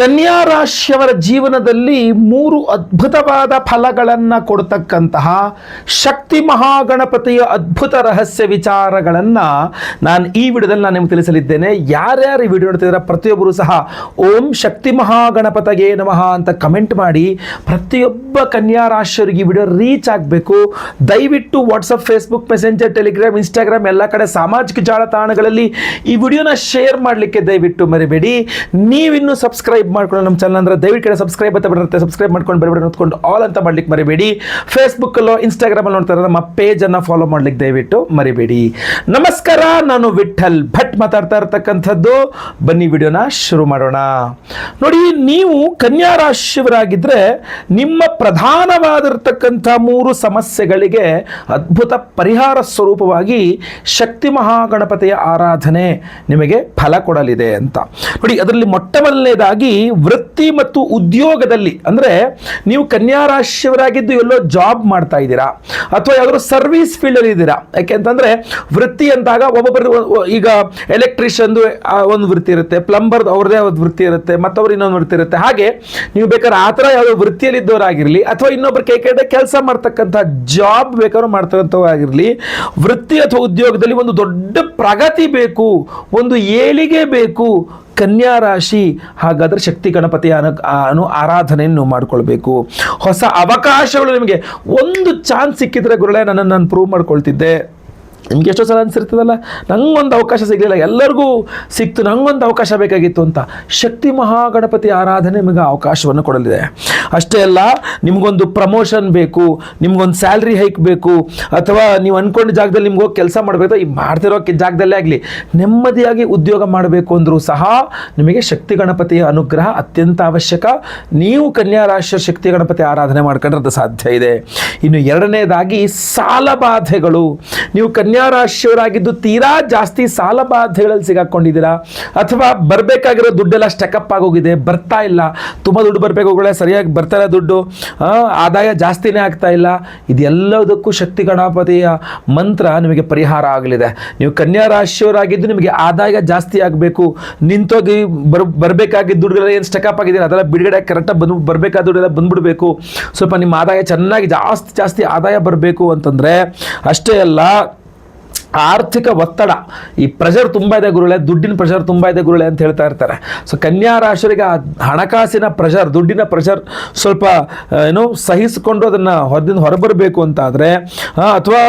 ಕನ್ಯಾ ರಾಶಿಯವರ ಜೀವನದಲ್ಲಿ 3 ಅದ್ಭುತವಾದ ಫಲಗಳನ್ನು ಕೊಡ್ತಕ್ಕಂತಹ ಶಕ್ತಿ ಮಹಾಗಣಪತಿಯ ಅದ್ಭುತ ರಹಸ್ಯ ವಿಚಾರಗಳನ್ನು ನಾನು ಈ ವಿಡಿಯೋದಲ್ಲಿ ನಿಮಗೆ ತಿಳಿಸಲಿದ್ದೇನೆ. ಯಾರ್ಯಾರು ಈ ವಿಡಿಯೋ ನೋಡ್ತಿದ್ದಾರೆ ಪ್ರತಿಯೊಬ್ಬರು ಸಹ ಓಂ ಶಕ್ತಿ ಮಹಾಗಣಪತಿಗೆ ನಮಃ ಅಂತ ಕಮೆಂಟ್ ಮಾಡಿ. ಪ್ರತಿಯೊಬ್ಬ ಕನ್ಯಾ ರಾಶಿಯವರಿಗೆ ಈ ವಿಡಿಯೋ ರೀಚ್ ಆಗಬೇಕು. ದಯವಿಟ್ಟು WhatsApp, Facebook, messenger, Telegram, Instagram ಎಲ್ಲ ಕಡೆ ಸಾಮಾಜಿಕ ಜಾಲತಾಣಗಳಲ್ಲಿ ಈ ವಿಡಿಯೋನ ಶೇರ್ ಮಾಡಲಿಕ್ಕೆ ದಯವಿಟ್ಟು ಮರಿಬೇಡಿ. ನೀವಿನ್ನೂ ಸಬ್ಸ್ಕ್ರೈಬ್ ಮಾಡ್ಕೊಂಡು ನಮ್ಮ ಚಾನಲ್ ಅಂದರೆ ದಯವಿಟ್ಟು ಕಡೆ ಸಬ್ಸ್ಕ್ರೈಬ್ ಅಂತ ಬರುತ್ತೆ, ಸಬ್ಸ್ಕ್ರೈಬ್ ಮಾಡ್ಕೊಂಡು ಬರಬೇಡಿ, ನೋಡ್ಕೊಂಡು ಆಲ್ ಅಂತ ಮಾಡ್ಲಿಕ್ಕೆ ಮರಿಬೇಡಿ. ಫೇಸ್ಬುಕ್ಕಲ್ಲೋ ಇನ್ಸ್ಟಾಗ್ರಾಮಲ್ಲಿ ನೋಡ್ತಾರೆ ನಮ್ಮ ಪೇಜನ್ನು ಫಾಲೋ ಮಾಡ್ಲಿಕ್ಕೆ ದಯವಿಟ್ಟು ಮರಿಬೇಡಿ. ನಮಸ್ಕಾರ, ನಾನು ವಿಠಲ್ ಭಟ್ ಮಾತಾಡ್ತಾ ಇರ್ತಕ್ಕಂಥದ್ದು. ಬನ್ನಿ ವಿಡಿಯೋನ ಶುರು ಮಾಡೋಣ. ನೋಡಿ, ನೀವು ಕನ್ಯಾ ರಾಶಿಯವರಾಗಿದ್ದರೆ ನಿಮ್ಮ ಪ್ರಧಾನವಾಗಿರ್ತಕ್ಕಂಥ 3 ಸಮಸ್ಯೆಗಳಿಗೆ ಅದ್ಭುತ ಪರಿಹಾರ ಸ್ವರೂಪವಾಗಿ ಶಕ್ತಿ ಮಹಾಗಣಪತಿಯ ಆರಾಧನೆ ನಿಮಗೆ ಫಲ ಕೊಡಲಿದೆ ಅಂತ ನೋಡಿ. ಅದರಲ್ಲಿ ಮೊಟ್ಟ ಮೊದಲನೇದಾಗಿ ವೃತ್ತಿ ಮತ್ತು ಉದ್ಯೋಗದಲ್ಲಿ, ಅಂದರೆ ನೀವು ಕನ್ಯಾ ರಾಶಿಯವರಾಗಿದ್ದು ಎಲ್ಲೋ ಜಾಬ್ ಮಾಡ್ತಾ ಇದ್ದೀರಾ ಅಥವಾ ಯಾವ್ದಾದ್ರು ಸರ್ವಿಸ್ ಫೀಲ್ಡಲ್ಲಿ ಇದ್ದೀರಾ. ಯಾಕೆಂತಂದ್ರೆ ವೃತ್ತಿ ಅಂತಾಗ ಒಬ್ಬೊಬ್ಬರು, ಈಗ ಎಲೆಕ್ಟ್ರಿಷಿಯನ್ದು ಒಂದು ವೃತ್ತಿ ಇರುತ್ತೆ, ಪ್ಲಂಬರ್ ಅವ್ರದೇ ಒಂದು ವೃತ್ತಿ ಇರುತ್ತೆ, ಮತ್ತೊಬ್ರು ಇನ್ನೊಂದು ವೃತ್ತಿ ಇರುತ್ತೆ. ಹಾಗೆ ನೀವು ಬೇಕಾದ್ರೆ ಆ ಥರ ಯಾವುದೋ ವೃತ್ತಿಯಲ್ಲಿ ಇದ್ದವರಾಗಿರಲಿ ಅಥವಾ ಇನ್ನೊಬ್ಬರು ಕಡೆ ಕೆಲಸ ಮಾಡ್ತಕ್ಕಂಥ ಜಾಬ್ ಬೇಕಾದ್ರೂ ಮಾಡ್ತಕ್ಕಂಥವಾಗಿರಲಿ, ವೃತ್ತಿ ಅಥವಾ ಉದ್ಯೋಗದಲ್ಲಿ ಒಂದು ದೊಡ್ಡ ಪ್ರಗತಿ ಬೇಕು, ಒಂದು ಏಳಿಗೆ ಬೇಕು ಕನ್ಯಾ ರಾಶಿ. ಹಾಗಾದರೆ ಶಕ್ತಿ ಗಣಪತಿಯ ಆರಾಧನೆಯನ್ನು ಮಾಡಿಕೊಳ್ಬೇಕು. ಹೊಸ ಅವಕಾಶಗಳು, ನಿಮಗೆ ಒಂದು ಚಾನ್ಸ್ ಸಿಕ್ಕಿದ್ರೆ ಗುರುಳೆ ನನ್ನನ್ನು ನಾನು ಪ್ರೂವ್ ಮಾಡ್ಕೊಳ್ತಿದ್ದೆ. ನಿಮ್ಗೆ ಎಷ್ಟೋ ಸಲ ಅನಿಸಿರ್ತದಲ್ಲ, ನಂಗೊಂದು ಅವಕಾಶ ಸಿಗಲಿಲ್ಲ, ಎಲ್ಲರಿಗೂ ಸಿಕ್ತು, ನಂಗೊಂದು ಅವಕಾಶ ಬೇಕಾಗಿತ್ತು ಅಂತ. ಶಕ್ತಿ ಮಹಾಗಣಪತಿ ಆರಾಧನೆ ನಿಮಗೆ ಅವಕಾಶವನ್ನು ಕೊಡಲಿದೆ. ಅಷ್ಟೇ ಅಲ್ಲ, ನಿಮಗೊಂದು ಪ್ರಮೋಷನ್ ಬೇಕು, ನಿಮ್ಗೊಂದು ಸ್ಯಾಲ್ರಿ ಹೈಕ್ ಬೇಕು, ಅಥವಾ ನೀವು ಅಂದ್ಕೊಂಡ ಜಾಗದಲ್ಲಿ ನಿಮ್ಗೆ ಹೋಗಿ ಕೆಲಸ ಮಾಡಬೇಕು, ಈ ಮಾಡ್ತಿರೋ ಜಾಗದಲ್ಲೇ ಆಗಲಿ ನೆಮ್ಮದಿಯಾಗಿ ಉದ್ಯೋಗ ಮಾಡಬೇಕು ಅಂದರೂ ಸಹ ನಿಮಗೆ ಶಕ್ತಿ ಗಣಪತಿಯ ಅನುಗ್ರಹ ಅತ್ಯಂತ ಅವಶ್ಯಕ. ನೀವು ಕನ್ಯಾ ರಾಶಿಯ ಶಕ್ತಿ ಗಣಪತಿ ಆರಾಧನೆ ಮಾಡ್ಕೊಂಡ್ರೆ ಅದು ಸಾಧ್ಯ ಇದೆ. ಇನ್ನು ಎರಡನೇದಾಗಿ ಸಾಲಬಾಧೆಗಳು. ನೀವು ಕನ್ಯಾ ರಾಶಿಯವರಾಗಿದ್ದು ತೀರಾ ಜಾಸ್ತಿ ಸಾಲಬಾಧೆಗಳಲ್ಲಿ ಸಿಗಾಕೊಂಡಿದ್ದೀರಾ, ಅಥವಾ ಬರಬೇಕಾಗಿರೋ ದುಡ್ಡೆಲ್ಲ ಸ್ಟೆಕಪ್ ಆಗೋಗಿದೆ, ಬರ್ತಾ ಇಲ್ಲ, ತುಂಬ ದುಡ್ಡು ಬರಬೇಕು, ಸರಿಯಾಗಿ ಬರ್ತಾ ಇಲ್ಲ ದುಡ್ಡು, ಆದಾಯ ಜಾಸ್ತಿನೇ ಆಗ್ತಾ ಇಲ್ಲ. ಇದೆಲ್ಲದಕ್ಕೂ ಶಕ್ತಿ ಗಣಪತಿಯ ಮಂತ್ರ ನಿಮಗೆ ಪರಿಹಾರ ಆಗಲಿದೆ. ನೀವು ಕನ್ಯಾ ರಾಶಿಯವರಾಗಿದ್ದು ನಿಮಗೆ ಆದಾಯ ಜಾಸ್ತಿ ಆಗಬೇಕು, ನಿಂತೋಗಿ ಬರಬೇಕಾಗಿದ್ದ ದುಡ್ಡುಗಳೆಲ್ಲ ಏನು ಸ್ಟೆಕಪ್ ಆಗಿದ್ದೀರಾ ಅದೆಲ್ಲ ಬಿಡುಗಡೆ ಕರೆಕ್ಟಾಗಿ ಬರಬೇಕಾದ ದುಡ್ಡೆಲ್ಲ ಬಂದ್ಬಿಡಬೇಕು. ಸ್ವಲ್ಪ ನಿಮ್ಮ ಆದಾಯ ಚೆನ್ನಾಗಿ ಜಾಸ್ತಿ ಆದಾಯ ಬರಬೇಕು ಅಂತಂದರೆ, ಅಷ್ಟೇ ಅಲ್ಲ ಆರ್ಥಿಕ ಒತ್ತಡ, ಈ ಪ್ರೆಷರ್ ತುಂಬ ಇದೆ ಗುರುಳೆ, ದುಡ್ಡಿನ ಪ್ರೆಷರ್ ತುಂಬ ಇದೆ ಗುರುಳೆ ಅಂತ ಹೇಳ್ತಾ ಇರ್ತಾರೆ. ಸೊ ಕನ್ಯಾ ರಾಶಿಯವರಿಗೆ ಹಣಕಾಸಿನ ಪ್ರೆಷರ್, ದುಡ್ಡಿನ ಪ್ರೆಷರ್ ಸ್ವಲ್ಪ ಸಹಿಸಿಕೊಂಡು ಅದನ್ನು ಹೊರಬರಬೇಕು ಅಂತಾದರೆ, ಅಥವಾ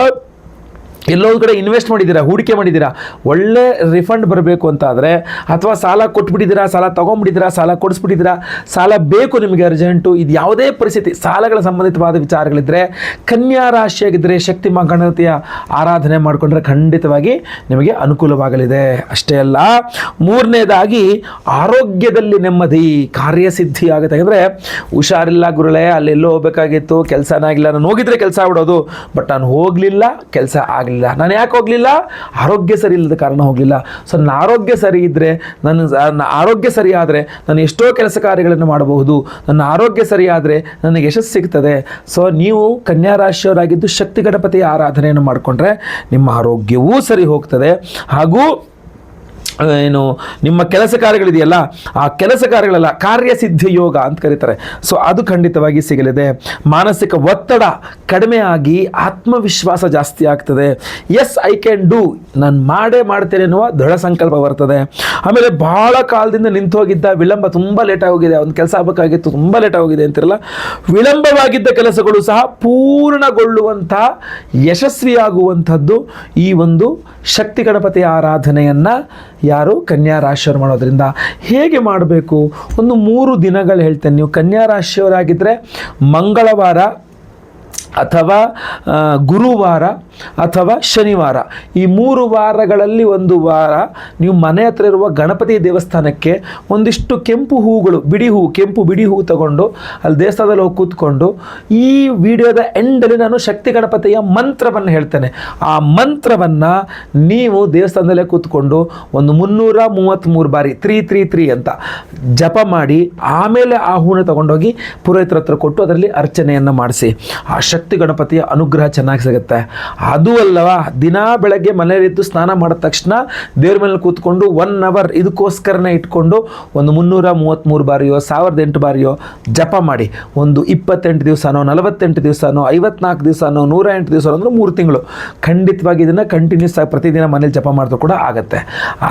ಎಲ್ಲೊಂದು ಕಡೆ ಇನ್ವೆಸ್ಟ್ ಮಾಡಿದ್ದೀರಾ, ಹೂಡಿಕೆ ಮಾಡಿದ್ದೀರಾ, ಒಳ್ಳೆ ರಿಫಂಡ್ ಬರಬೇಕು ಅಂತ ಆದರೆ, ಅಥವಾ ಸಾಲ ಕೊಟ್ಬಿಟ್ಟಿದ್ದೀರಾ, ಸಾಲ ತೊಗೊಂಡ್ಬಿಟ್ಟಿದ್ದೀರಾ, ಸಾಲ ಕೊಡಿಸ್ಬಿಟ್ಟಿದ್ದೀರಾ, ಸಾಲ ಬೇಕು ನಿಮಗೆ ಅರ್ಜೆಂಟು, ಇದು ಯಾವುದೇ ಪರಿಸ್ಥಿತಿ ಸಾಲಗಳ ಸಂಬಂಧಿತವಾದ ವಿಚಾರಗಳಿದ್ದರೆ ಕನ್ಯಾ ರಾಶಿಯಾಗಿದ್ದರೆ ಶಕ್ತಿ ಗಣಪತಿಯ ಆರಾಧನೆ ಮಾಡಿಕೊಂಡ್ರೆ ಖಂಡಿತವಾಗಿ ನಿಮಗೆ ಅನುಕೂಲವಾಗಲಿದೆ. ಅಷ್ಟೇ ಅಲ್ಲ, ಮೂರನೇದಾಗಿ ಆರೋಗ್ಯದಲ್ಲಿ ನೆಮ್ಮದಿ, ಕಾರ್ಯಸಿದ್ಧಿ ಆಗುತ್ತೆ. ಯಾಕಂದರೆ ಹುಷಾರಿಲ್ಲ ಗುರುಳೆ, ಅಲ್ಲೆಲ್ಲೋ ಹೋಗಬೇಕಾಗಿತ್ತು, ಕೆಲಸನೇ ಆಗಿಲ್ಲ, ನಾನು ಹೋಗಿದ್ರೆ ಕೆಲಸ ಆಗ್ಬಿಡೋದು, ಬಟ್ ನಾನು ಹೋಗಲಿಲ್ಲ, ಕೆಲಸ ಆಗಲಿಲ್ಲ. ನಾನು ಯಾಕೆ ಹೋಗಲಿಲ್ಲ? ಆರೋಗ್ಯ ಸರಿ ಇಲ್ಲದ ಕಾರಣ ಹೋಗಲಿಲ್ಲ. ಸೊ ನನ್ನ ಆರೋಗ್ಯ ಸರಿ ಇದ್ದರೆ, ನನ್ನ ಆರೋಗ್ಯ ಸರಿ ಆದರೆ ನಾನು ಎಷ್ಟೋ ಕೆಲಸ ಕಾರ್ಯಗಳನ್ನು ಮಾಡಬಹುದು. ನನ್ನ ಆರೋಗ್ಯ ಸರಿ ಆದರೆ ನನಗೆ ಯಶಸ್ಸು ಸಿಗ್ತದೆ. ಸೊ ನೀವು ಕನ್ಯಾ ರಾಶಿಯವರಾಗಿದ್ದು ಶಕ್ತಿ ಗಣಪತಿಯ ಆರಾಧನೆಯನ್ನು ಮಾಡಿಕೊಂಡ್ರೆ ನಿಮ್ಮ ಆರೋಗ್ಯವೂ ಸರಿ ಹೋಗ್ತದೆ, ಹಾಗೂ ನಿಮ್ಮ ಕೆಲಸ ಕಾರ್ಯಗಳಿದೆಯಲ್ಲ, ಆ ಕೆಲಸ ಕಾರ್ಯಗಳೆಲ್ಲ ಕಾರ್ಯಸಿದ್ಧಿ ಯೋಗ ಅಂತ ಕರೀತಾರೆ. ಸೊ ಅದು ಖಂಡಿತವಾಗಿ ಸಿಗಲಿದೆ. ಮಾನಸಿಕ ಒತ್ತಡ ಕಡಿಮೆ ಆಗಿ ಆತ್ಮವಿಶ್ವಾಸ ಜಾಸ್ತಿ ಆಗ್ತದೆ. ಎಸ್ ಐ ಕ್ಯಾನ್ ಡೂ, ನಾನು ಮಾಡ್ತೇನೆ ಎನ್ನುವ ದೃಢ ಸಂಕಲ್ಪ ಬರ್ತದೆ. ಆಮೇಲೆ ಬಹಳ ಕಾಲದಿಂದ ನಿಂತು ಹೋಗಿದ್ದ ವಿಳಂಬ, ತುಂಬ ಲೇಟಾಗಿ ಹೋಗಿದೆ, ಒಂದು ಕೆಲಸ ಆಗಬೇಕಾಗಿತ್ತು, ತುಂಬ ಲೇಟಾಗಿ ಹೋಗಿದೆ ಅಂತಿರಲ್ಲ, ವಿಳಂಬವಾಗಿದ್ದ ಕೆಲಸಗಳು ಸಹ ಪೂರ್ಣಗೊಳ್ಳುವಂಥ, ಯಶಸ್ವಿಯಾಗುವಂಥದ್ದು ಈ ಒಂದು ಶಕ್ತಿ ಗಣಪತಿಯ ಆರಾಧನೆಯನ್ನು ಯಾರು ಕನ್ಯಾ ರಾಶಿಯವರು ಮಾಡೋದ್ರಿಂದ. ಹೇಗೆ ಮಾಡಬೇಕು? ಒಂದು 3 ದಿನಗಳು ಹೇಳ್ತೇನೆ. ನೀವು ಕನ್ಯಾ ರಾಶಿಯವರಾಗಿದ್ದರೆ ಮಂಗಳವಾರ ಅಥವಾ ಗುರುವಾರ ಅಥವಾ ಶನಿವಾರ, ಈ 3 ವಾರಗಳಲ್ಲಿ ಒಂದು ವಾರ ನೀವು ಮನೆ ಹತ್ರ ಇರುವ ಗಣಪತಿ ದೇವಸ್ಥಾನಕ್ಕೆ ಒಂದಿಷ್ಟು ಕೆಂಪು ಹೂಗಳು, ಕೆಂಪು ಬಿಡಿ ಹೂ ತಗೊಂಡು ಅಲ್ಲಿ ದೇವಸ್ಥಾನದಲ್ಲಿ ಹೋಗಿ ಕೂತ್ಕೊಂಡು, ಈ ವಿಡಿಯೋದ ಎಂಡಲ್ಲಿ ನಾನು ಶಕ್ತಿ ಗಣಪತಿಯ ಮಂತ್ರವನ್ನು ಹೇಳ್ತೇನೆ. ಆ ಮಂತ್ರವನ್ನು ನೀವು ದೇವಸ್ಥಾನದಲ್ಲೇ ಕೂತ್ಕೊಂಡು ಒಂದು 333 ಬಾರಿ 333 ಅಂತ ಜಪ ಮಾಡಿ, ಆಮೇಲೆ ಆ ಹೂನ ತಗೊಂಡೋಗಿ ಪುರೋಹಿತರ ಹತ್ರ ಕೊಟ್ಟು ಅದರಲ್ಲಿ ಅರ್ಚನೆಯನ್ನು ಮಾಡಿಸಿ. ಆ ಶಕ್ತಿ ಗಣಪತಿಯ ಅನುಗ್ರಹ ಚೆನ್ನಾಗಿ ಸಿಗುತ್ತೆ. ಅದು ಅಲ್ಲವಾ, ದಿನಾ ಬೆಳಗ್ಗೆ ಮನೆಯಲ್ಲಿದ್ದು ಸ್ನಾನ ಮಾಡಿದ ತಕ್ಷಣ ದೇವ್ರ ಮೇಲೆ ಕೂತ್ಕೊಂಡು 1 ಅವರ್ ಇದಕ್ಕೋಸ್ಕರನೇ ಇಟ್ಕೊಂಡು ಒಂದು 333 ಬಾರಿಯೋ 1008 ಬಾರಿಯೋ ಜಪ ಮಾಡಿ. ಒಂದು 28 ದಿವಸನೋ 48 ದಿವಸನೋ 54 ದಿವಸನೋ 108 ದಿವಸ ಅಂದ್ರೆ 3 ತಿಂಗಳು ಖಂಡಿತವಾಗಿ ಇದನ್ನು ಕಂಟಿನ್ಯೂಸ್ ಆಗಿ ಪ್ರತಿದಿನ ಮನೇಲಿ ಜಪ ಮಾಡಿದ್ರು ಕೂಡ ಆಗುತ್ತೆ.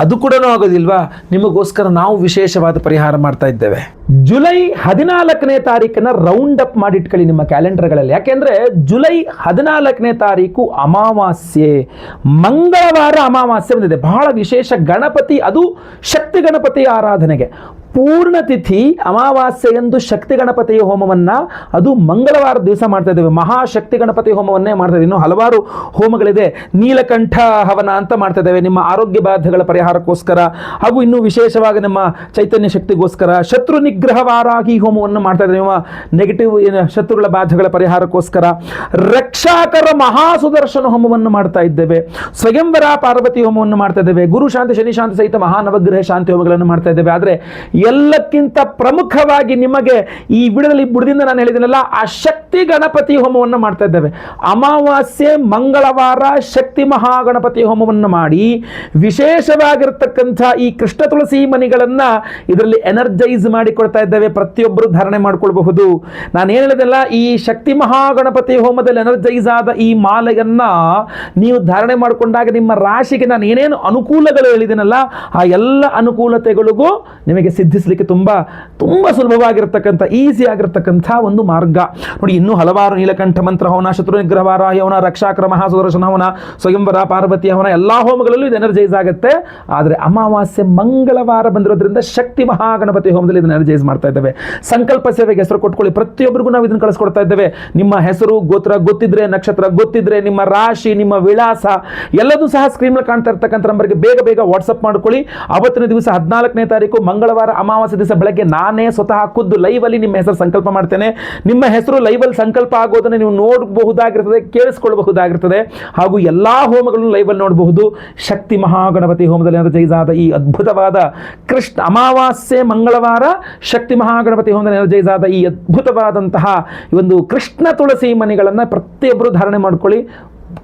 ಅದು ಕೂಡ ಆಗೋದಿಲ್ವಾ, ನಿಮಗೋಸ್ಕರ ನಾವು ವಿಶೇಷವಾದ ಪರಿಹಾರ ಮಾಡ್ತಾ ಇದ್ದೇವೆ. ಜುಲೈ 14ನೇ ತಾರೀಕನ್ನ ರೌಂಡ್ ಅಪ್ ಮಾಡಿಟ್ಕೊಳ್ಳಿ ನಿಮ್ಮ ಕ್ಯಾಲೆಂಡರ್ಗಳಲ್ಲಿ. ಯಾಕೆಂದ್ರೆ ಜುಲೈ 14ನೇ ತಾರೀಕು ಅಮಾವಾಸ್ಯೆ, ಮಂಗಳವಾರ ಅಮಾವಾಸ್ಯೆ ಬಂದಿದೆ. ಬಹಳ ವಿಶೇಷ ಗಣಪತಿ, ಅದು ಶಕ್ತಿ ಗಣಪತಿಯ ಆರಾಧನೆಗೆ. ಪೂರ್ಣ ತಿಥಿ ಅಮಾವಾಸ್ಯೆಯಂದು ಶಕ್ತಿ ಗಣಪತಿಯ ಹೋಮವನ್ನು ಅದು ಮಂಗಳವಾರ ದಿವಸ ಮಾಡ್ತಾ ಇದ್ದೇವೆ. ಮಹಾಶಕ್ತಿ ಗಣಪತಿ ಹೋಮವನ್ನೇ ಮಾಡ್ತಾ ಇದ್ದೀವಿ. ಇನ್ನು ಹಲವಾರು ಹೋಮಗಳಿದೆ. ನೀಲಕಂಠ ಹವನ ಅಂತ ಮಾಡ್ತಾ ಇದ್ದೇವೆ ನಿಮ್ಮ ಆರೋಗ್ಯ ಬಾಧೆಗಳ ಪರಿಹಾರಕ್ಕೋಸ್ಕರ, ಹಾಗೂ ಇನ್ನೂ ವಿಶೇಷವಾಗಿ ನಮ್ಮ ಚೈತನ್ಯ ಶಕ್ತಿಗೋಸ್ಕರ. ಶತ್ರು ನಿಗ್ರಹ ವಾರಾಹಿ ಹೋಮವನ್ನು ಮಾಡ್ತಾ ಇದ್ದೇವೆ ನಿಮ್ಮ ನೆಗೆಟಿವ್ ಶತ್ರುಗಳ ಬಾಧೆಗಳ ಪರಿಹಾರಕ್ಕೋಸ್ಕರ. ರಕ್ಷಾಕರ ಮಹಾಸುದರ್ಶನ ಹೋಮವನ್ನು ಮಾಡ್ತಾ ಇದ್ದೇವೆ. ಸ್ವಯಂವರ ಪಾರ್ವತಿ ಹೋಮವನ್ನು ಮಾಡ್ತಾ ಇದ್ದೇವೆ. ಗುರು ಶಾಂತಿ ಶನಿ ಶಾಂತಿ ಸಹಿತ ಮಹಾನವಗ್ರಹ ಶಾಂತಿ ಹೋಮಗಳನ್ನು ಮಾಡ್ತಾ ಇದ್ದೇವೆ. ಆದರೆ ಎಲ್ಲಕ್ಕಿಂತ ಪ್ರಮುಖವಾಗಿ ನಿಮಗೆ ಈ ವಿಡಿಯೋದಲ್ಲಿ ಬುಡದಿಂದ ನಾನು ಹೇಳಿದ್ದೀನಲ್ಲ, ಆ ಶಕ್ತಿ ಗಣಪತಿ ಹೋಮವನ್ನು ಮಾಡ್ತಾ ಇದ್ದೇವೆ. ಅಮಾವಾಸ್ಯೆ ಮಂಗಳವಾರ ಶಕ್ತಿ ಮಹಾಗಣಪತಿ ಹೋಮವನ್ನು ಮಾಡಿ ವಿಶೇಷವಾಗಿರತಕ್ಕಂಥ ಈ ಕೃಷ್ಣ ತುಳಸಿ ಮಣಿಗಳನ್ನು ಇದರಲ್ಲಿ ಎನರ್ಜೈಸ್ ಮಾಡಿ ಕೊಡ್ತಾ ಇದ್ದೇವೆ. ಪ್ರತಿಯೊಬ್ಬರು ಧಾರಣೆ ಮಾಡಿಕೊಳ್ಬಹುದು. ನಾನು ಏನು ಹೇಳಿದೆಲ್ಲ, ಈ ಶಕ್ತಿ ಮಹಾಗಣಪತಿ ಹೋಮದಲ್ಲಿ ಎನರ್ಜೈಸ್ ಆದ ಈ ಮಾಲೆಯನ್ನ ನೀವು ಧಾರಣೆ ಮಾಡಿಕೊಂಡಾಗ ನಿಮ್ಮ ರಾಶಿಗೆ ನಾನು ಏನೇನು ಅನುಕೂಲಗಳು ಹೇಳಿದ್ದೀನಲ್ಲ, ಆ ಎಲ್ಲ ಅನುಕೂಲತೆಗಳಿಗೂ ನಿಮಗೆ ಸಿದ್ಧಿಸಲಿಕ್ಕೆ ತುಂಬಾ ಸುಲಭವಾಗಿರತಕ್ಕಂಥ ಈಸಿ ಆಗಿರತಕ್ಕಂಥ ಒಂದು ಮಾರ್ಗ ನೋಡಿ. ಇನ್ನೂ ಹಲವಾರು ನೀಲಕಂಠ ಮಂತ್ರ ಹವನ, ಶತ್ರು ನಿಗ್ರಹ ವಾರಾಹಿ ಹವನ, ರಕ್ಷಾಕರ ಮಹಾಸುದರ್ಶನ ಹವನ, ಸ್ವಯಂವರ ಪಾರ್ವತಿ ಹವನ, ಎಲ್ಲ ಹೋಮಗಳಲ್ಲೂ ಇದು ಎನರ್ಜೈಸ್ ಆಗುತ್ತೆ. ಆದರೆ ಅಮಾವಾಸ್ಯೆ ಮಂಗಳವಾರ ಬಂದಿರೋದ್ರಿಂದ ಶಕ್ತಿ ಮಹಾಗಣಪತಿ ಹೋಮದಲ್ಲಿ ಇದನ್ನು ಎನರ್ಜೈಸ್ ಮಾಡ್ತಾ ಇದ್ದೇವೆ. ಸಂಕಲ್ಪ ಸೇವೆಗೆ ಹೆಸರು ಕೊಟ್ಕೊಳ್ಳಿ. ಪ್ರತಿಯೊಬ್ಬರಿಗೂ ನಾವು ಇದನ್ನು ಕಳಿಸ್ಕೊಡ್ತಾ ಇದ್ದೇವೆ. ನಿಮ್ಮ ಹೆಸರು ಗೋತ್ರ ಗೊತ್ತಿದ್ರೆ, ನಕ್ಷತ್ರ ಗೊತ್ತಿದ್ರೆ, ನಿಮ್ಮ ರಾಶಿ, ನಿಮ್ಮ ವಿಳಾಸ ಎಲ್ಲದೂ ಸಹ ಸ್ಕ್ರೀನ್ ಮೇಲೆ ಕಾಣ್ತಾ ಇರ್ತಕ್ಕಂಥ ನಂಬರ್ಗೆ ಬೇಗ ವಾಟ್ಸಪ್ ಮಾಡ್ಕೊಳ್ಳಿ. ಅವತ್ತಿನ ದಿವಸ 14ನೇ ತಾರೀಕು ಮಂಗಳವಾರ ಅಮಾವಾಸ್ಯೆ ದಿವಸ ಬೆಳಗ್ಗೆ ನಾನೇ ಸ್ವತಃ ಖುದ್ದು ಲೈವ್ ಅಲ್ಲಿ ನಿಮ್ಮ ಹೆಸರು ಸಂಕಲ್ಪ ಮಾಡ್ತೇನೆ. ನಿಮ್ಮ ಹೆಸರು ಲೈವ್ ಅಲ್ಲಿ ಸಂಕಲ್ಪ ಆಗೋದನ್ನು ನೀವು ನೋಡಬಹುದಾಗಿರ್ತದೆ, ಕೇಳಿಸಿಕೊಳ್ಳಬಹುದಾಗಿರ್ತದೆ. ಹಾಗೂ ಎಲ್ಲಾ ಹೋಮಗಳನ್ನು ಲೈವ್ ಅಲ್ಲಿ ನೋಡಬಹುದು. ಶಕ್ತಿ ಮಹಾಗಣಪತಿ ಹೋಮದಲ್ಲಿ ಎನರ್ಜೈಸ್ ಆದ ಈ ಅದ್ಭುತವಾದ ಕೃಷ್ಣ ಅಮಾವಾಸ್ಯೆ ಮಂಗಳವಾರ ಶಕ್ತಿ ಮಹಾಗಣಪತಿ ಹೋಮದಲ್ಲಿ ಎನರ್ಜೈಸ್ ಆದ ಈ ಅದ್ಭುತವಾದಂತಹ ಒಂದು ಕೃಷ್ಣ ತುಳಸಿ ಮಣಿಗಳನ್ನು ಪ್ರತಿಯೊಬ್ಬರು ಧಾರಣೆ ಮಾಡ್ಕೊಳ್ಳಿ.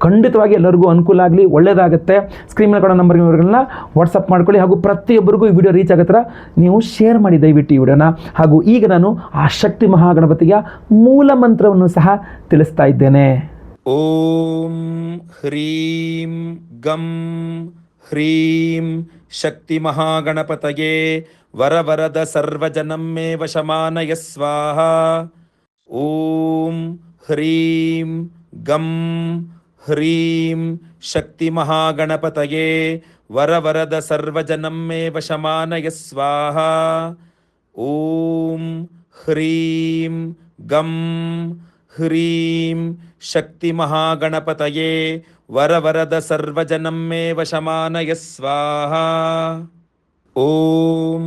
ಖಂಡಿತವಾಗಿ ಎಲ್ಲರಿಗೂ ಅನುಕೂಲ ಆಗಲಿ, ಒಳ್ಳೆಯದಾಗುತ್ತೆ. ಸ್ಕ್ರೀನ್ ಮೇಲೆ ಕೊಡೋ ನಂಬರ್ಗೆ ಇವರುಗಳನ್ನ ವಾಟ್ಸಪ್ ಮಾಡ್ಕೊಳ್ಳಿ. ಹಾಗೂ ಪ್ರತಿಯೊಬ್ಬರಿಗೂ ಈ ವಿಡಿಯೋ ರೀಚ್ ಆಗತ್ತರ ನೀವು ಶೇರ್ ಮಾಡಿ ದಯವಿಟ್ಟು ಈ ವಿಡಿಯೋನ. ಹಾಗೂ ಈಗ ನಾನು ಆ ಶಕ್ತಿ ಮಹಾಗಣಪತಿಯ ಮೂಲ ಮಂತ್ರವನ್ನು ಸಹ ತಿಳಿಸ್ತಾ ಇದ್ದೇನೆ. ಓಂ ಹ್ರೀಂ ಗಂ ಹ್ರೀಂ ಶಕ್ತಿ ಮಹಾಗಣಪತಯೇ ವರವರದ ಸರ್ವಜನಮ್ಮೇ ವಶಮಾನಯ ಸ್ವಾಹ. ಓಂ ಹ್ರೀಂ ಗಂ ಹ್ರೀಂ ಶಕ್ತಿ ಮಹಾಗಣಪತಯೇ ವರವರದ ಸರ್ವಜನಮ್ಮೇ ವಶಮಾನಯ ಸ್ವಾಹ. ಓಂ ಹ್ರೀಂ ಗಂ ಹ್ರೀಂ ಶಕ್ತಿ ಮಹಾಗಣಪತಯೇ ವರವರದ ಸರ್ವಜನಮ್ಮೇ ವಶಮಾನಯ ಸ್ವಾಹ. ಓಂ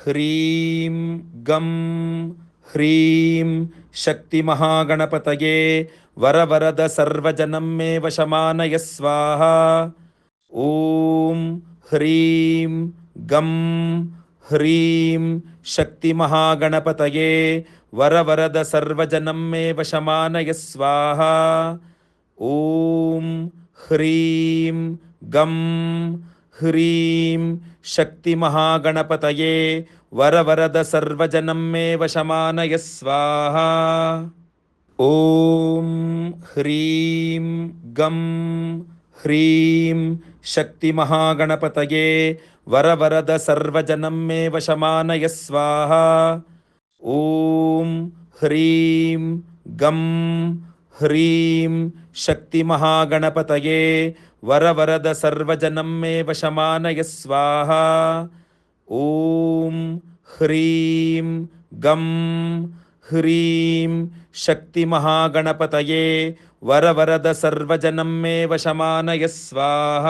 ಹ್ರೀಂ ಗಂ ಹ್ರೀಂ ಶಕ್ತಿ ಮಹಾಗಣಪತಯೇ ವರವರದ ಸರ್ವಜನಮ್ಮೇ ವಶಮಾನಯ ಸ್ವಾಹ. ಓಂ ಹ್ರೀಂ ಗಂ ಹ್ರೀಂ ಶಕ್ತಿ ಮಹಾಗಣಪತಯೇ ವರವರದ ಸರ್ವಜನಮ್ಮೇ ವಶಮಾನಯ ಸ್ವಾಹ. ಓಂ ಹ್ರೀಂ ಗಂ ಹ್ರೀಂ ಶಕ್ತಿ ಮಹಾಗಣಪತಯೇ ವರವರದ ಸರ್ವಜನಮ್ಮೇ ವಶಮಾನಯ ಸ್ವಾಹ. ಓಂ ಹ್ರೀಂ ಗಂ ಹ್ರೀಂ ಶಕ್ತಿ ಮಹಾಗಣಪತಯೇ ವರವರದ ಸರ್ವಜನಮ್ಮೇ ವಶಮಾನಯ ಸ್ವಾಹ. ಓಂ ಹ್ರೀಂ ಗಂ ಹ್ರೀಂ ಶಕ್ತಿ ಮಹಾಗಣಪತಯೇ ವರವರದ ಸರ್ವಜನಮ್ಮೇ ವಶಮಾನಯ ಸ್ವಾಹ. ಓಂ ಹ್ರೀಂ ಗಂ ಹ್ರೀಂ ಶಕ್ತಿ ಮಹಾಗಣಪತಯೇ ವರವರದ ಸರ್ವಜನಮ್ಮೇ ವಶಮಾನಯ ಸ್ವಾಹ.